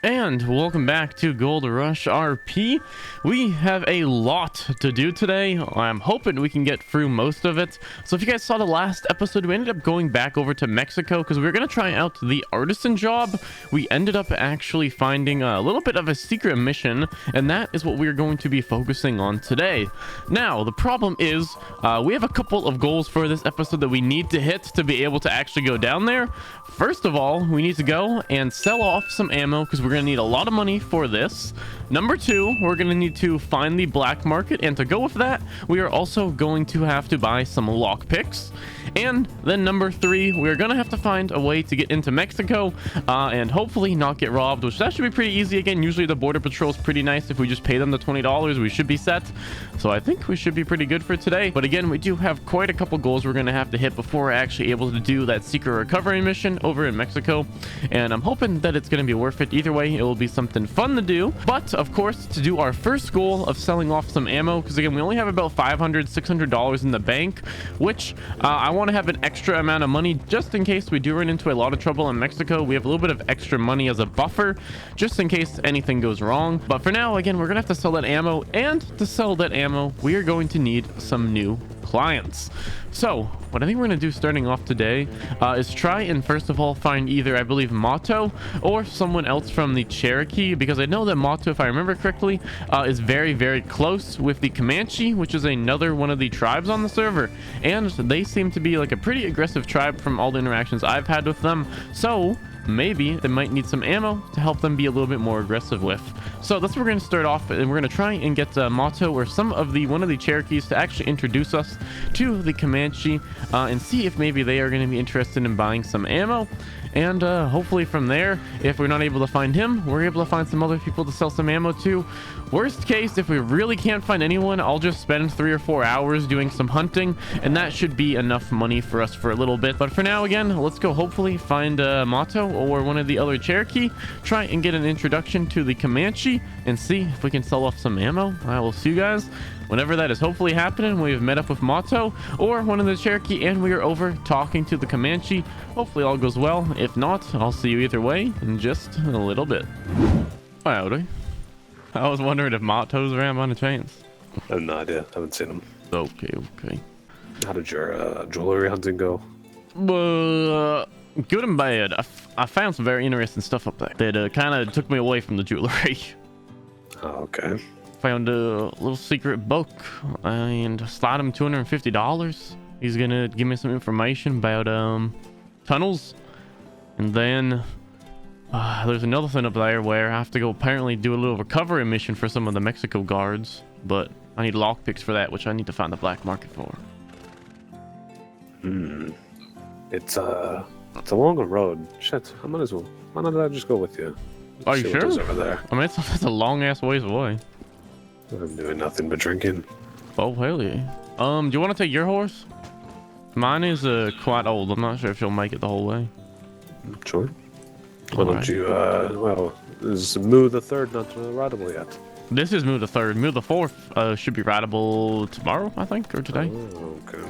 And welcome back to Goldrush RP. We have a lot to do today. I'm hoping we can get through most of it. So if you guys saw the last episode, we ended up going back over to Mexico because we were going to try out the artisan job. We ended up actually finding a little bit of a secret mission, and that is what we're going to be focusing on today. Now, the problem is we have a couple of goals for this episode that we need to hit to be able to actually go down there. First of all, we need to go and sell off some ammo because we're going to need a lot of money for this. Number two, we're going to need to find the black market, and to go with that, we are also going to have to buy some lockpicks. And then number three, we're going to have to find a way to get into Mexico and hopefully not get robbed, which that should be pretty easy. Again, usually the border patrol is pretty nice. If we just pay them the $20, we should be set. So I think we should be pretty good for today. But again, we do have quite a couple goals we're going to have to hit before we're actually able to do that secret recovery mission over in Mexico. And I'm hoping that it's going to be worth it. Either way, it will be something fun to do. But of course, to do our first goal of selling off some ammo, because again, we only have about $500-600 in the bank, which I want to have an extra amount of money just in case we do run into a lot of trouble in Mexico. We have a little bit of extra money as a buffer just in case anything goes wrong. But for now, again, we're gonna have to sell that ammo, and to sell that ammo, we are going to need some new clients. So what I think we're going to do starting off today is try and first of all find either, I believe, Motto or someone else from the Cherokee, because I know that Motto, if I remember correctly, is very, very close with the Comanche, which is another one of the tribes on the server, and they seem to be like a pretty aggressive tribe from all the interactions I've had with them. So maybe they might need some ammo to help them be a little bit more aggressive with. So that's where we're going to start off, and we're going to try and get Motto or one of the Cherokees to actually introduce us to the Comanche and see if maybe they are going to be interested in buying some ammo. And hopefully from there, if we're not able to find him, we're able to find some other people to sell some ammo to. Worst case, if we really can't find anyone, I'll just spend 3 or 4 hours doing some hunting, and that should be enough money for us for a little bit. But for now, again, let's go hopefully find Motto or one of the other Cherokee, try and get an introduction to the Comanche, and see if we can sell off some ammo. I will see you guys whenever that is hopefully happening. We've met up with Motto or one of the Cherokee, and we are over talking to the Comanche. Hopefully all goes well. If not, I'll see you either way in just a little bit. Howdy. I was wondering if Motto's around by any chance. I have no idea. I haven't seen him. Okay. How did your jewelry hunting go? Good and bad. I found some very interesting stuff up there that kind of took me away from the jewelry. Oh, okay. Found a little secret book and slide him $250. He's gonna give me some information about tunnels, and then there's another thing up there where I have to go apparently do a little recovery mission for some of the Mexico guards, but I need lockpicks for that, which I need to find the black market for. It's a long road. Shit, I might as well. Why not I just go with you? Are you sure? Over there. I mean, it's a long ass ways away. I'm doing nothing but drinking. Oh hell yeah. Do you want to take your horse? Mine is quite old. I'm not sure if you'll make it the whole way. Sure. Why don't you, well, is Moo the Third not rideable yet? This is Moo the Third. Moo the Fourth should be rideable tomorrow, I think, or today. Oh, okay.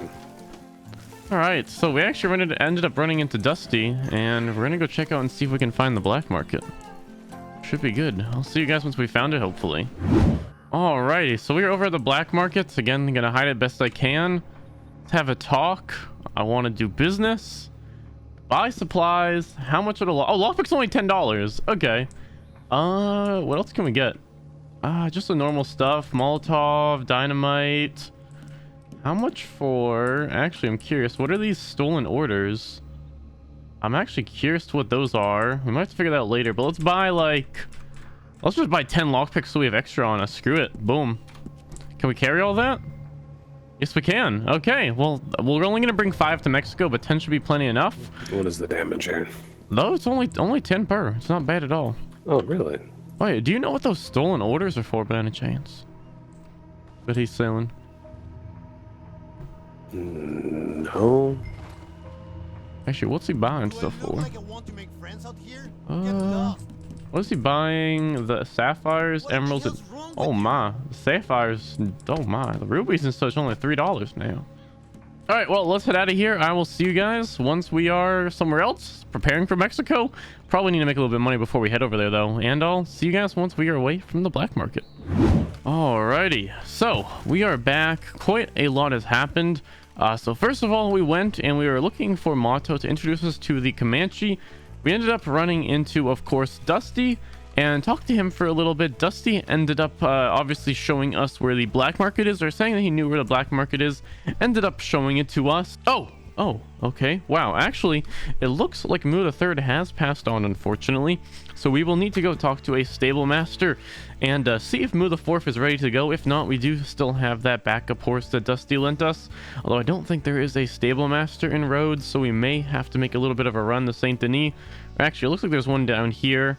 All right, so we actually ended up running into Dusty, and we're gonna go check out and see if we can find the black market. Should be good. I'll see you guys once we found it, hopefully. Alrighty, so we're over at the black market. Again, I'm gonna hide it best I can. Let's have a talk. I want to do business. Buy supplies. How much would a lockpick's only $10. Okay. What else can we get? Just the normal stuff. Molotov, dynamite. How much for... Actually, I'm curious. What are these stolen orders? I'm actually curious to what those are. We might have to figure that out later, but let's buy let's just buy 10 lockpicks so we have extra on us. Screw it. Boom. Can we carry all that? Yes, we can. Okay, well, we're only going to bring 5 to Mexico, but 10 should be plenty enough. What is the damage here? No, it's only 10 per. It's not bad at all. Oh, really? Wait, do you know what those stolen orders are for by any chance? But he's selling. No. Actually, what's he buying stuff for? What is he buying? The sapphires, emeralds, and... Oh my, the sapphires, oh my, the rubies and such only $3 now. All right, well, let's head out of here. I will see you guys once we are somewhere else preparing for Mexico. Probably need to make a little bit of money before we head over there, though. And I'll see you guys once we are away from the black market. Alrighty, so we are back. Quite a lot has happened. So first of all, we went and we were looking for Motto to introduce us to the Comanche. We ended up running into, of course, Dusty and talked to him for a little bit. Dusty ended up obviously showing us where the black market is, or saying that he knew where the black market is. Ended up showing it to us. Oh, okay. Wow, actually, it looks like Mu the Third has passed on, unfortunately. So we will need to go talk to a stable master and see if Mu the Fourth is ready to go. If not, we do still have that backup horse that Dusty lent us. Although I don't think there is a stable master in Rhodes, so we may have to make a little bit of a run to Saint Denis. Actually, it looks like there's one down here.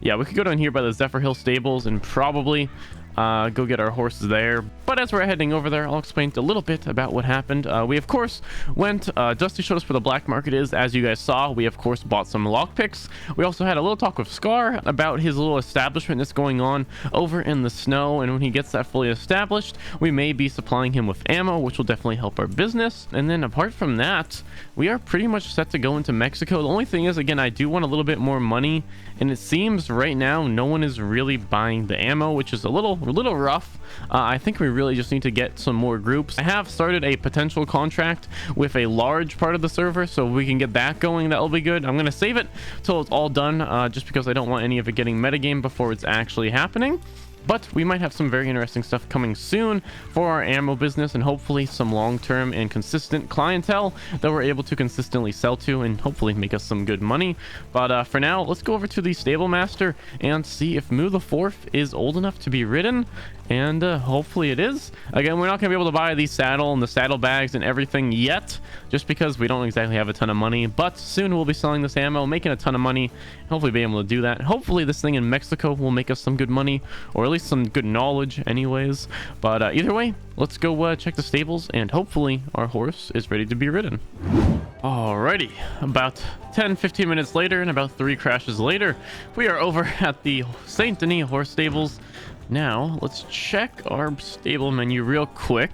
Yeah, we could go down here by the Zephyr Hill stables and probably go get our horses there. But as we're heading over there, I'll explain a little bit about what happened. We of course went, Dusty showed us where the black market is. As you guys saw, we of course bought some lockpicks. We also had a little talk with Scar about his little establishment that's going on over in the snow, and when he gets that fully established, we may be supplying him with ammo, which will definitely help our business. And then apart from that, we are pretty much set to go into Mexico. The only thing is, again, I do want a little bit more money, and it seems right now no one is really buying the ammo, which is a little rough. I think we really just need to get some more groups. I have started a potential contract with a large part of the server, so if we can get that going, that'll be good. I'm gonna save it till it's all done, just because I don't want any of it getting metagame before it's actually happening. But we might have some very interesting stuff coming soon for our ammo business, and hopefully some long-term and consistent clientele that we're able to consistently sell to and hopefully make us some good money. But for now, let's go over to the stable master and see if Mu the Fourth is old enough to be ridden. And hopefully it is. Again, we're not going to be able to buy the saddle and the saddle bags and everything yet, just because we don't exactly have a ton of money. But soon we'll be selling this ammo, making a ton of money, hopefully be able to do that. Hopefully this thing in Mexico will make us some good money, or at least some good knowledge anyways. But either way, let's go check the stables, and hopefully our horse is ready to be ridden. Alrighty, about 10-15 minutes later and about 3 crashes later, we are over at the Saint Denis horse stables. Now let's check our stable menu real quick.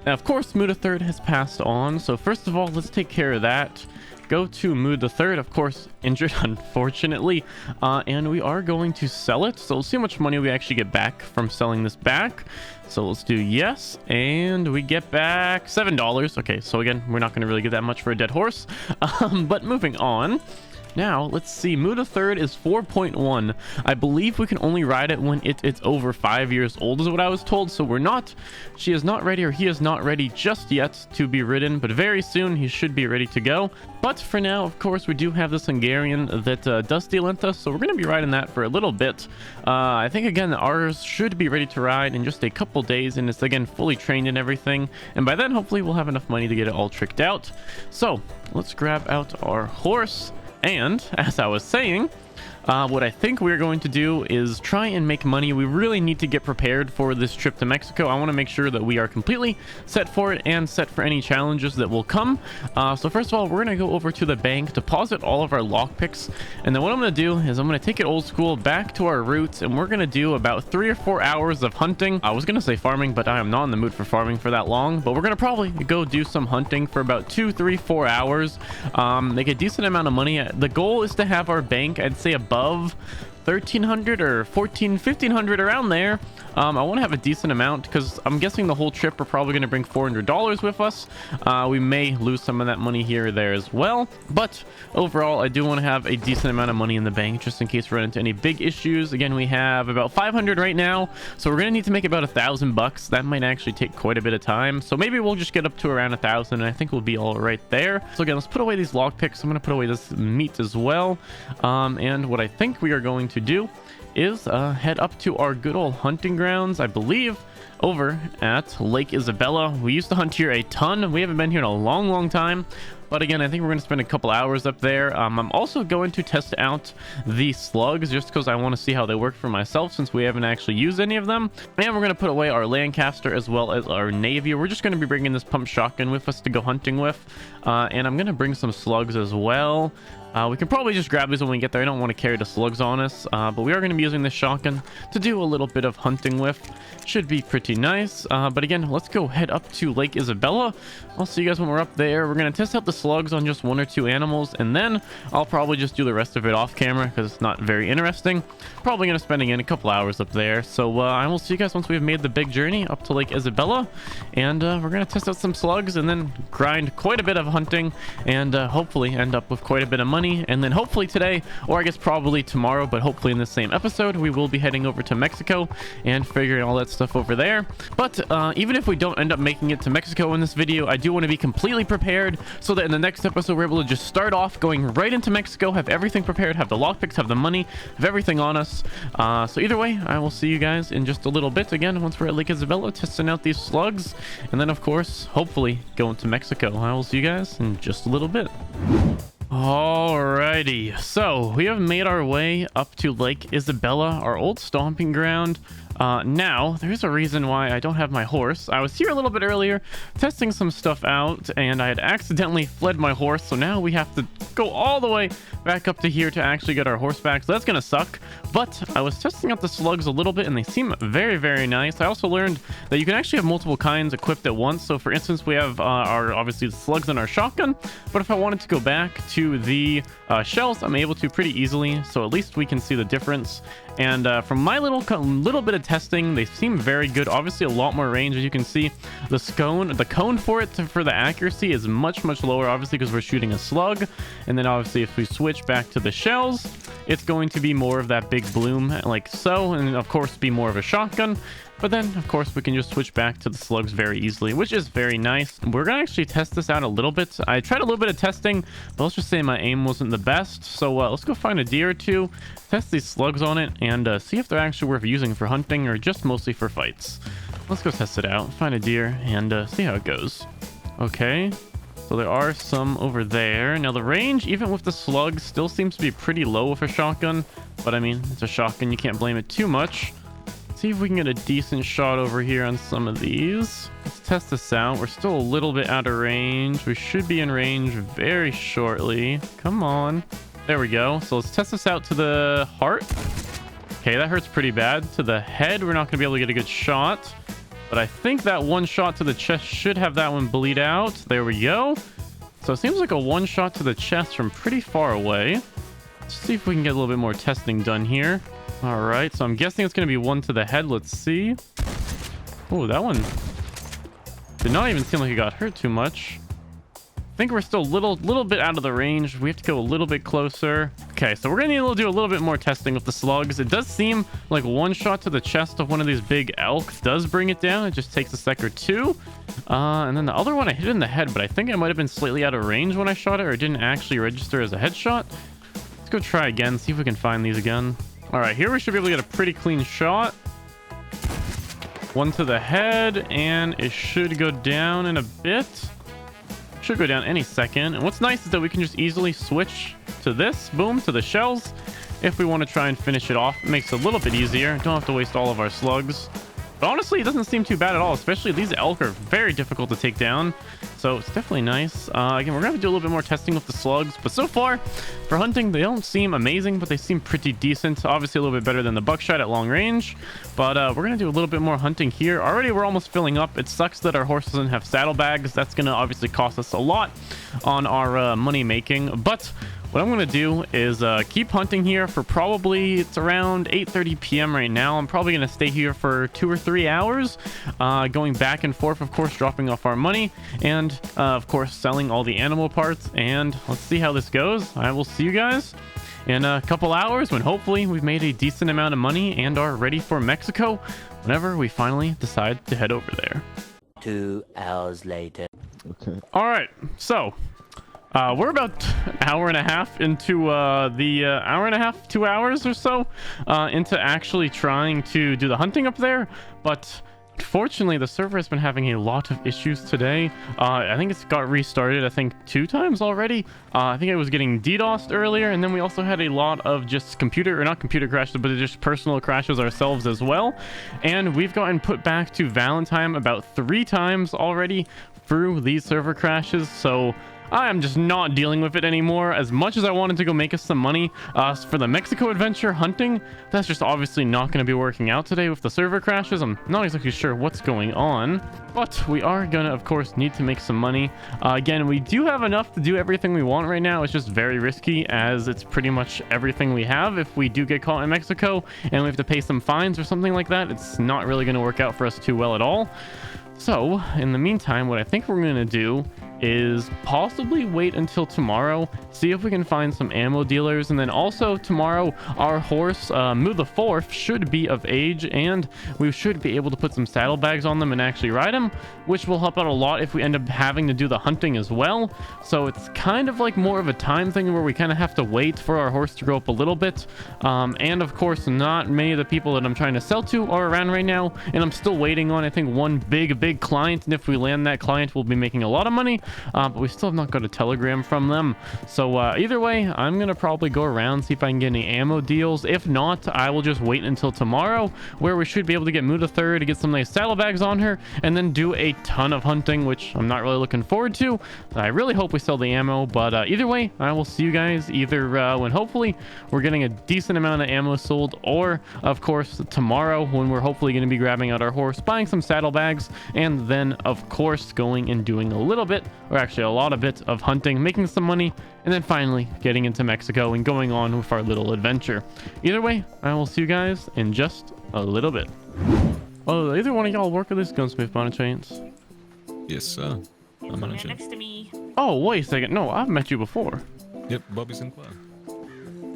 Now, of course, Mu the Third has passed on, so first of all, let's take care of that. Go to Mu the Third, of course, injured, unfortunately, and we are going to sell it. So we'll see how much money we actually get back from selling this back. So let's do yes, and we get back $7. Okay, so again, we're not going to really get that much for a dead horse, but moving on. Now, let's see. Mu the Third is 4.1. I believe we can only ride it when it's over 5 years old, is what I was told. So she is not ready, or he is not ready just yet to be ridden, but very soon he should be ready to go. But for now, of course, we do have this Hungarian that Dusty lent us, so we're going to be riding that for a little bit. I think, again, ours should be ready to ride in just a couple days, and it's, again, fully trained and everything. And by then, hopefully, we'll have enough money to get it all tricked out. So let's grab out our horse. And as I was saying, what I think we're going to do is try and make money. We really need to get prepared for this trip to Mexico. I want to make sure that we are completely set for it and set for any challenges that will come. So first of all, we're going to go over to the bank, deposit all of our lockpicks, and then what I'm going to do is I'm going to take it old school back to our roots, and we're going to do about 3 or 4 hours of hunting. I was going to say farming, but I am not in the mood for farming for that long, but we're going to probably go do some hunting for about 2, 3, 4 hours, make a decent amount of money. The goal is to have our bank, I'd say, above 1300 or 1500 around there. I want to have a decent amount, because I'm guessing the whole trip we're probably going to bring $400 with us. We may lose some of that money here or there as well, but overall I do want to have a decent amount of money in the bank just in case we run into any big issues. Again, we have about 500 right now, so we're going to need to make about $1,000. That might actually take quite a bit of time, so maybe we'll just get up to around 1,000 and I think we'll be all right there. So again, let's put away these lockpicks. I'm going to put away this meat as well, and what I think we are going to do is head up to our good old hunting grounds, I believe over at Lake Isabella. We used to hunt here a ton. We haven't been here in a long time, but again, I think we're going to spend a couple hours up there. I'm also going to test out the slugs just because I want to see how they work for myself, since we haven't actually used any of them. And we're going to put away our Lancaster as well as our Navy. We're just going to be bringing this pump shotgun with us to go hunting with, and I'm going to bring some slugs as well. We can probably just grab these when we get there. I don't want to carry the slugs on us, but we are going to be using this shotgun to do a little bit of hunting with. Should be pretty nice. But again, let's go head up to Lake Isabella. I'll see you guys when we're up there. We're going to test out the slugs on just 1 or 2 animals, and then I'll probably just do the rest of it off camera because it's not very interesting. Probably going to spend again a couple hours up there. So I will see you guys once we've made the big journey up to Lake Isabella, and we're going to test out some slugs and then grind quite a bit of hunting, and hopefully end up with quite a bit of money. And then hopefully today, or I guess probably tomorrow, but hopefully in the same episode, we will be heading over to Mexico and figuring all that stuff over there. But even if we don't end up making it to Mexico in this video, I do want to be completely prepared so that in the next episode we're able to just start off going right into Mexico, have everything prepared, have the lockpicks, have the money, have everything on us. So either way, I will see you guys in just a little bit again once we're at Lake Isabella testing out these slugs, and then of course hopefully going to Mexico. I will see you guys in just a little bit. Alrighty, so we have made our way up to Lake Isabella, our old stomping ground. Now, there's a reason why I don't have my horse. I was here a little bit earlier testing some stuff out, and I had accidentally fled my horse, so now we have to go all the way back up to here to actually get our horse back, so that's gonna suck. But I was testing out the slugs a little bit, and they seem very, very nice. I also learned that you can actually have multiple kinds equipped at once. So for instance, we have our obviously the slugs in our shotgun, but if I wanted to go back to the shells, I'm able to pretty easily, so at least we can see the difference. And from my little bit of testing, they seem very good. Obviously a lot more range. As you can see, the cone for it for the accuracy is much lower, obviously because we're shooting a slug. And then obviously if we switch back to the shells, it's going to be more of that big bloom like so, and of course be more of a shotgun. But then, of course, we can just switch back to the slugs very easily, which is very nice. We're going to actually test this out a little bit. I tried a little bit of testing, but let's just say my aim wasn't the best. So let's go find a deer or two, test these slugs on it, and see if they're actually worth using for hunting or just mostly for fights. Let's go test it out, find a deer, and see how it goes. Okay, so there are some over there. Now, the range, even with the slugs, still seems to be pretty low with a shotgun. But, I mean, it's a shotgun. You can't blame it too much. See if we can get a decent shot over here on some of these. Let's test this out. We're still a little bit out of range. We should be in range very shortly. Come on. There we go. So let's test this out to the heart. Okay, that hurts pretty bad. To the head, we're not going to be able to get a good shot. But I think that one shot to the chest should have that one bleed out. There we go. So it seems like a one shot to the chest from pretty far away. Let's see if we can get a little bit more testing done here. All right, so I'm guessing it's going to be one to the head. Let's see. Oh, that one did not even seem like it got hurt too much. I think we're still a little bit out of the range. We have to go a little bit closer. Okay, so we're going to need to do a little bit more testing with the slugs. It does seem like one shot to the chest of one of these big elk does bring it down. It just takes a sec or two. And then the other one I hit in the head, but I think I might have been slightly out of range when I shot it, or it didn't actually register as a headshot. Let's go try again, see if we can find these again. All right, here we should be able to get a pretty clean shot. One to the head, and it should go down in a bit. Should go down any second. And what's nice is that we can just easily switch to this, boom, to the shells. If we want to try and finish it off, it makes it a little bit easier. Don't have to waste all of our slugs. But honestly, it doesn't seem too bad at all, especially these elk are very difficult to take down. So it's definitely nice. Again, we're going to have to do a little bit more testing with the slugs. But so far, for hunting, they don't seem amazing, but they seem pretty decent. Obviously, a little bit better than the buckshot at long range. But we're going to do a little bit more hunting here. Already, we're almost filling up. It sucks that our horse doesn't have saddlebags. That's going to obviously cost us a lot on our money making. But what I'm going to do is keep hunting here for probably, it's around 8:30 p.m. right now. I'm probably going to stay here for 2 or 3 hours, going back and forth, of course, dropping off our money, and of course, selling all the animal parts. And let's see how this goes. I will see you guys in a couple hours when hopefully we've made a decent amount of money and are ready for Mexico whenever we finally decide to head over there. 2 hours later. Okay. All right, so we're about an hour and a half into the hour and a half, 2 hours or so into actually trying to do the hunting up there. But unfortunately, the server has been having a lot of issues today. I think it's got restarted, I think 2 times already. I think it was getting DDoSed earlier, and then we also had a lot of just not computer crashes, but just personal crashes ourselves as well. And we've gotten put back to Valentine about 3 times already through these server crashes. So I am just not dealing with it anymore. As much as I wanted to go make us some money for the Mexico adventure hunting, that's just obviously not going to be working out today with the server crashes. I'm not exactly sure what's going on, but we are going to, of course, need to make some money. Again, we do have enough to do everything we want right now. It's just very risky, as it's pretty much everything we have. If we do get caught in Mexico and we have to pay some fines or something like that, it's not really going to work out for us too well at all. So in the meantime, what I think we're going to do is possibly wait until tomorrow, see if we can find some ammo dealers, and then also tomorrow our horse Moo the 4th should be of age, and we should be able to put some saddlebags on them and actually ride them, which will help out a lot if we end up having to do the hunting as well. So it's kind of like more of a time thing where we kind of have to wait for our horse to grow up a little bit, and of course not many of the people that I'm trying to sell to are around right now, and I'm still waiting on, I think, one big client, and if we land that client we'll be making a lot of money. But we still have not got a telegram from them. So either way, I'm gonna probably go around, see if I can get any ammo deals. If not, I will just wait until tomorrow, where we should be able to get Moo the 3rd to get some nice saddlebags on her, and then do a ton of hunting, which I'm not really looking forward to. I really hope we sell the ammo, but either way, I will see you guys either when hopefully we're getting a decent amount of ammo sold, or of course tomorrow when we're hopefully going to be grabbing out our horse, buying some saddlebags, and then of course going and doing a little bit, or actually a lot of it, of hunting, making some money, and then finally getting into Mexico and going on with our little adventure. Either way, I will see you guys in just a little bit. Oh, either one of y'all work at this gunsmith by any chance? Yes, sir. I'm managing. Next to me. Oh, wait a second. No, I've met you before. Yep, Bobby Sinclair.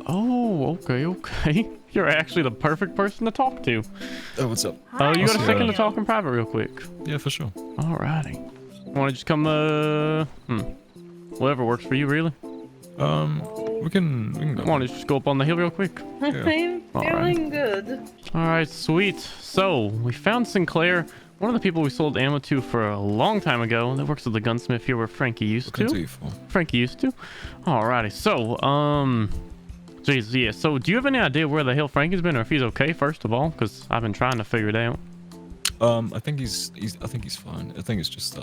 Oh, okay. You're actually the perfect person to talk to. Oh, what's up? Oh, you got a Hi. second to talk in private real quick? Yeah, for sure. Alrighty. Want to just come, whatever works for you, really. We can go. Want to just go up on the hill real quick? I'm feeling good. Alright, sweet. So, we found Sinclair, one of the people we sold ammo to for a long time ago, that works at the gunsmith here where Frankie used What can I do to. you for? Frankie used to. Alrighty, so, jeez, yeah. So, do you have any idea where the hell Frankie's been, or if he's okay, first of all? Because I've been trying to figure it out. I think he's fine. I think it's just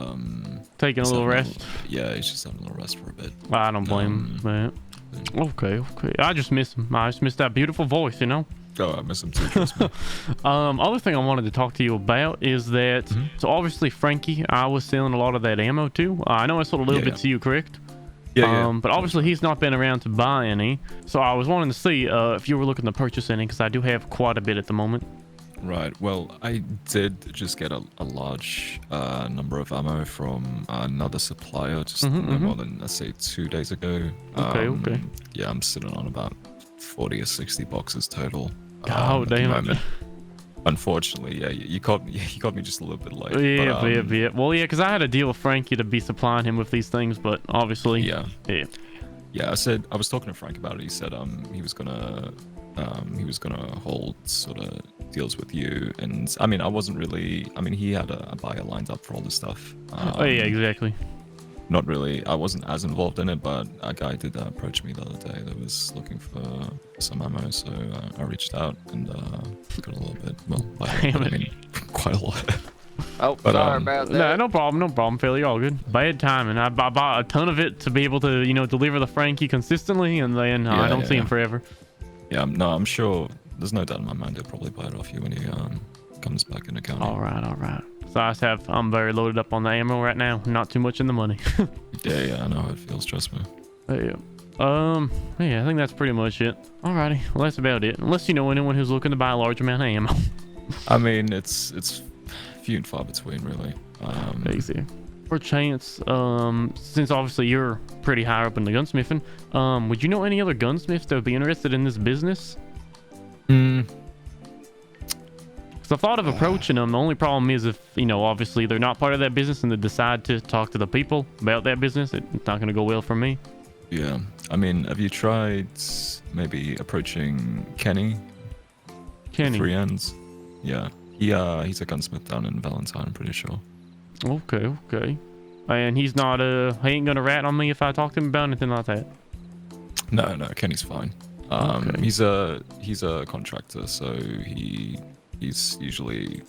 Taking a little rest. Yeah, he's just having a little rest for a bit. I don't blame him, man. Okay. I just miss him. I just miss that beautiful voice, you know? Oh, I miss him too, trust me. Other thing I wanted to talk to you about is that, so obviously Frankie, I was selling a lot of that ammo too. I know I sold a little bit to you, correct? Yeah. But obviously he's not been around to buy any. So I was wanting to see if you were looking to purchase any, because I do have quite a bit at the moment. Right. Well, I did just get a large number of ammo from another supplier just no more than, let's say, 2 days ago. Okay. Yeah, I'm sitting on about 40 or 60 boxes total. Oh, at the damn. moment. Unfortunately, yeah, you caught me just a little bit late. Yeah, yeah. Well, yeah, because I had a deal with Frankie to be supplying him with these things, but obviously, yeah. I was talking to Frank about it. He said he was gonna hold sort of deals with you, and I mean, he had a buyer lined up for all this stuff. Yeah, exactly. Not really. I wasn't as involved in it, but a guy did approach me the other day that was looking for some ammo, so I reached out and got a little bit. Well, quite a lot. Oh, but, sorry about that. No problem, Phil. You're all good. Bad timing. I bought a ton of it to be able to, deliver the Frankie consistently, and then I don't see him forever. Yeah, I'm sure. There's no doubt in my mind he'll probably buy it off you when he comes back in the county. All right. So I'm very loaded up on the ammo right now. Not too much in the money. Yeah, I know how it feels. Trust me. Yeah. I think that's pretty much it. Alrighty, well that's about it. Unless you know anyone who's looking to buy a large amount of ammo. I mean, it's few and far between, really. Easy. For chance, since obviously you're pretty high up in the gunsmithing, would you know any other gunsmiths that would be interested in this business? I thought of approaching them. The only problem is if, obviously they're not part of that business and they decide to talk to the people about that business, it's not going to go well for me. Yeah. I mean, have you tried maybe approaching Kenny? Three Ends? Yeah. He's a gunsmith down in Valentine, I'm pretty sure. Okay. And he's not, he ain't going to rat on me if I talk to him about anything like that? No, Kenny's fine. Okay. He's a contractor, so he's usually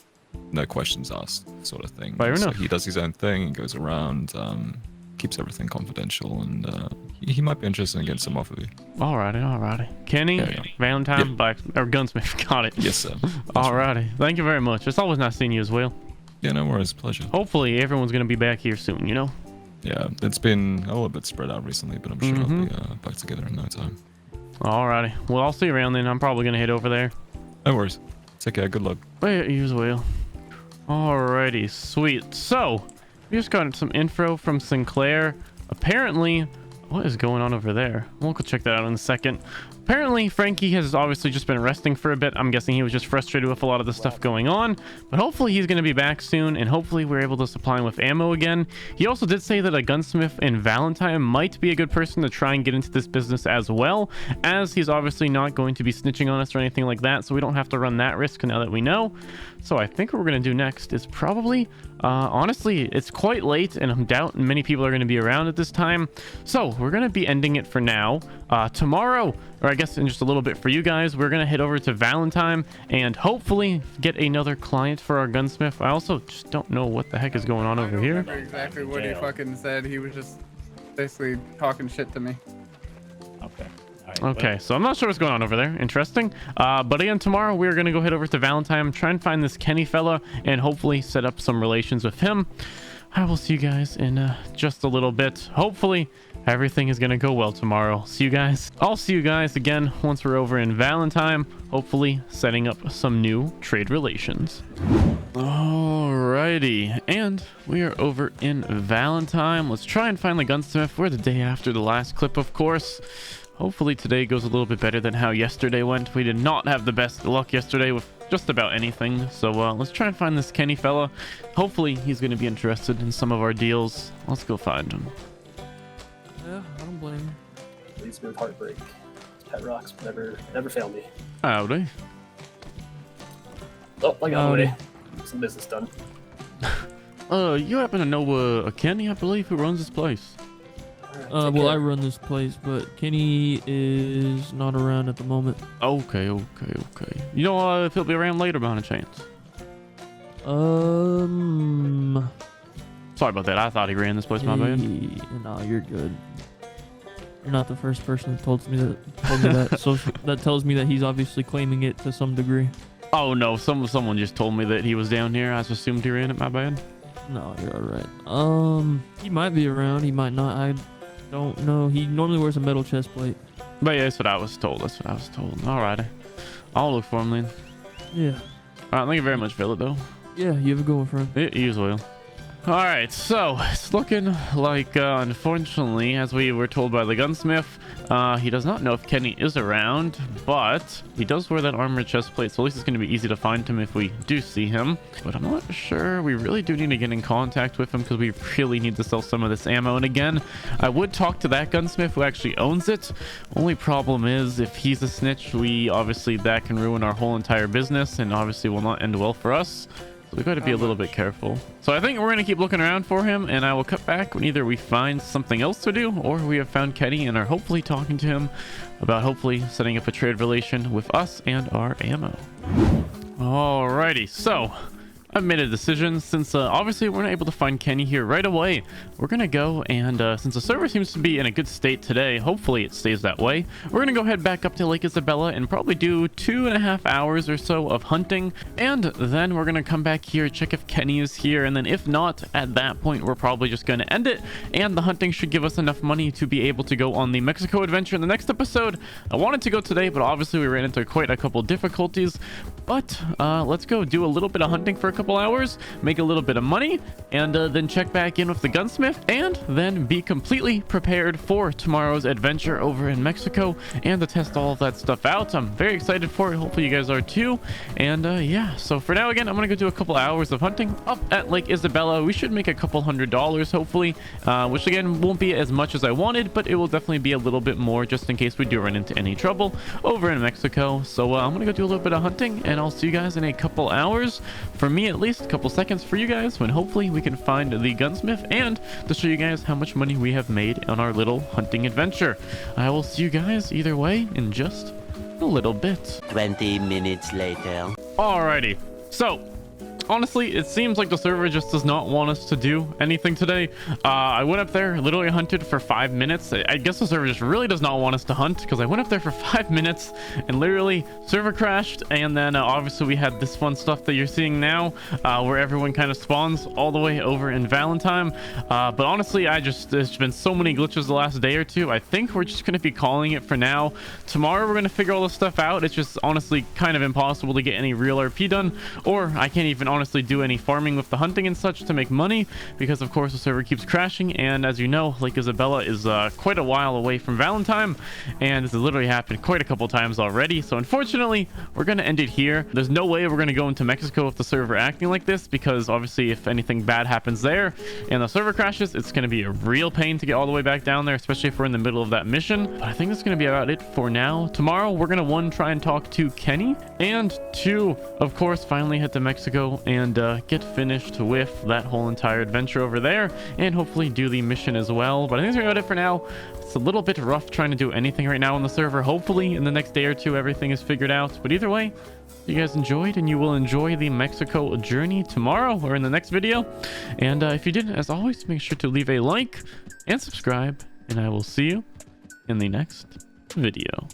no questions asked sort of thing. Fair enough. He does his own thing, he goes around, keeps everything confidential, and he might be interested in getting some off of you. Alrighty. Kenny, Yeah. Valentine, Yep. Black, or Gunsmith, got it. Yes, sir. Alrighty. Thank you very much. It's always nice seeing you as well. Yeah, no worries. Pleasure. Hopefully everyone's going to be back here soon, you know? Yeah, it's been a little bit spread out recently, but I'm sure I'll be back together in no time. Alrighty. Well, I'll see you around then. I'm probably going to head over there. No worries. Take care. Good luck. Yeah, you as well. Alrighty, sweet. So, we just got some info from Sinclair. Apparently, what is going on over there? We'll go check that out in a second. Apparently, Frankie has obviously just been resting for a bit. I'm guessing he was just frustrated with a lot of the stuff going on. But hopefully he's going to be back soon, and hopefully we're able to supply him with ammo again. He also did say that a gunsmith in Valentine might be a good person to try and get into this business as well, as he's obviously not going to be snitching on us or anything like that, so we don't have to run that risk now that we know. So I think what we're going to do next is probably, honestly, it's quite late, and I doubt many people are going to be around at this time. So we're going to be ending it for now. Tomorrow, or I guess in just a little bit for you guys, we're going to head over to Valentine and hopefully get another client for our gunsmith. I also just don't know what the heck is going on over here. I don't remember exactly what he fucking said. He was just basically talking shit to me. Okay. Okay, so I'm not sure what's going on over there. Interesting. But again, tomorrow we're going to go head over to Valentine, try and find this Kenny fella, and hopefully set up some relations with him. I will see you guys in just a little bit. Hopefully everything is going to go well tomorrow. See you guys. I'll see you guys again once we're over in Valentine, hopefully setting up some new trade relations. Alrighty, and we are over in Valentine. Let's try and find the gunsmith. We're the day after the last clip, of course. Hopefully today goes a little bit better than how yesterday went. We did not have the best luck yesterday with just about anything. So let's try and find this Kenny fella. Hopefully he's going to be interested in some of our deals. Let's go find him. Yeah, I don't blame him. Leaves me with heartbreak. Pet rocks never fail me. Howdy. Oh, I got away. Some business done. You happen to know a Kenny, I believe, who runs this place? Well, I run this place, but Kenny is not around at the moment. Okay. You know if he'll be around later by any chance? Sorry about that. I thought he ran this place, my bad. No, you're good. You're not the first person that told me that. So that tells me that he's obviously claiming it to some degree. Oh no, someone just told me that he was down here. I just assumed he ran it, my bad. No, you're alright. He might be around, he might not. I don't know. He normally wears a metal chest plate. But yeah, that's what I was told. Alrighty. I'll look for him then. Yeah. Alright, thank you very much, Philip, though. Yeah, you have a good one, friend. Yeah, you as well. Alright, so it's looking like, unfortunately, as we were told by the gunsmith, he does not know if Kenny is around, but he does wear that armored chest plate, so at least it's going to be easy to find him if we do see him. But I'm not sure. We really do need to get in contact with him because we really need to sell some of this ammo. And again, I would talk to that gunsmith who actually owns it. Only problem is if he's a snitch, that can ruin our whole entire business and obviously will not end well for us. So we got to be a little bit careful. So I think we're going to keep looking around for him, and I will cut back when either we find something else to do or we have found Kenny and are hopefully talking to him about hopefully setting up a trade relation with us and our ammo. Alrighty, so I've made a decision. Since obviously we're not able to find Kenny here right away, we're gonna go and since the server seems to be in a good state today, hopefully it stays that way, we're gonna go head back up to Lake Isabella and probably do 2.5 hours or so of hunting, and then we're gonna come back here, check if Kenny is here, and then if not, at that point we're probably just gonna end it, and the hunting should give us enough money to be able to go on the Mexico adventure in the next episode. I wanted to go today, but obviously we ran into quite a couple difficulties, but let's go do a little bit of hunting for a couple hours, make a little bit of money, and then check back in with the gunsmith, and then be completely prepared for tomorrow's adventure over in Mexico and to test all of that stuff out. I'm very excited for it. Hopefully you guys are too. And yeah, so for now, again, I'm gonna go do a couple hours of hunting up at Lake Isabella. We should make a couple $100 hopefully, which again won't be as much as I wanted, but it will definitely be a little bit more just in case we do run into any trouble over in Mexico. So I'm gonna go do a little bit of hunting, and I'll see you guys in a couple hours. For me, at least a couple seconds for you guys, when hopefully we can find the gunsmith and to show you guys how much money we have made on our little hunting adventure. I will see you guys either way in just a little bit. 20 minutes later. Alrighty, so honestly, it seems like the server just does not want us to do anything today. I went up there, literally hunted for 5 minutes. I guess the server just really does not want us to hunt, because I went up there for 5 minutes and literally server crashed. And then obviously we had this fun stuff that you're seeing now, where everyone kind of spawns all the way over in Valentine. But honestly, there's been so many glitches the last day or two. I think we're just going to be calling it for now. Tomorrow we're going to figure all this stuff out. It's just honestly kind of impossible to get any real RP done, or I can't even honestly do any farming with the hunting and such to make money, because of course the server keeps crashing. And as you know, Lake Isabella is quite a while away from Valentine, and this has literally happened quite a couple times already. So unfortunately, we're going to end it here. There's no way we're going to go into Mexico with the server acting like this, because obviously if anything bad happens there and the server crashes, it's going to be a real pain to get all the way back down there, especially if we're in the middle of that mission. But I think that's going to be about it for now. Tomorrow we're going to, 1, try and talk to Kenny, and 2, of course, finally head to Mexico and get finished with that whole entire adventure over there, and hopefully do the mission as well. But I think that's about it for now. It's a little bit rough trying to do anything right now on the server. Hopefully in the next day or two everything is figured out, but either way, you guys enjoyed, and you will enjoy the Mexico journey tomorrow or in the next video. And if you did, as always, make sure to leave a like and subscribe, and I will see you in the next video.